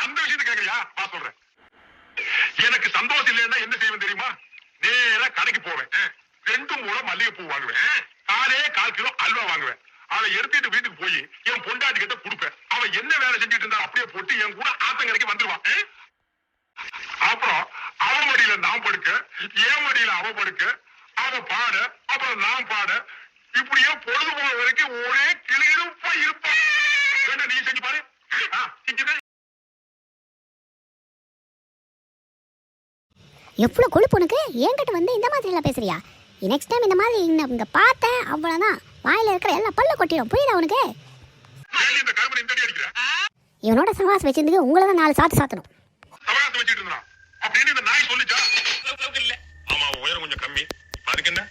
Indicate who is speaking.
Speaker 1: அந்த விஷயத்தை கேக்குறியா? நான் சொல்றேன். எனக்கு சந்தோஷம் இல்லைன்னா என்ன செய்வேன் தெரியுமா? நேரா கடைக்கு போவேன். 2 மூலம் மல்லிகைப்பூ வாங்குவேன். 4 கிலோ அல்வா வாங்குவேன். அதை எடுத்துட்டு வீட்டுக்கு போய் என் பொண்டாட்டி கிட்ட கொடுப்பேன். அவன் என்ன வேலை செஞ்சுட்டு இருந்தா அப்படியே போட்டு என் கூட ஆத்தங்கரைக்கு வந்துருவான். அப்புறம் அவன் மடியில நான் படுக்க, என் மடியில அவ படுக்க, அவ பாட, அப்புறம் நான் பாட, இப்படியே பொழுது போன வரைக்கும் ஒரே கிளியிருப்பா இருப்பான். நீ செஞ்சு பாரு.
Speaker 2: எவ்வளவு கொழுப்பு உனக்கு. என்கிட்ட வந்து இந்த மாதிரி எல்லாம் பேசுறியா? நெக்ஸ்ட் டைம் இந்த மாதிரி இங்க பார்த்தேன் அவ்வளவுதான், வாயில இருக்கிற எல்லாம் பல்ல கொட்டிடும். புரியுதா உனக்கு? இவனோட சவாஸ் வச்சிருந்து உங்களை தான் 4 சாத்து சாத்தணும்.
Speaker 1: சவாஸ் வச்சிட்டு இருந்தான் அப்படின்னு இந்த நாய் சொல்லிச்சா? ஆமா, உயரம் கொஞ்சம் கம்மி. அதுக்கு என்ன?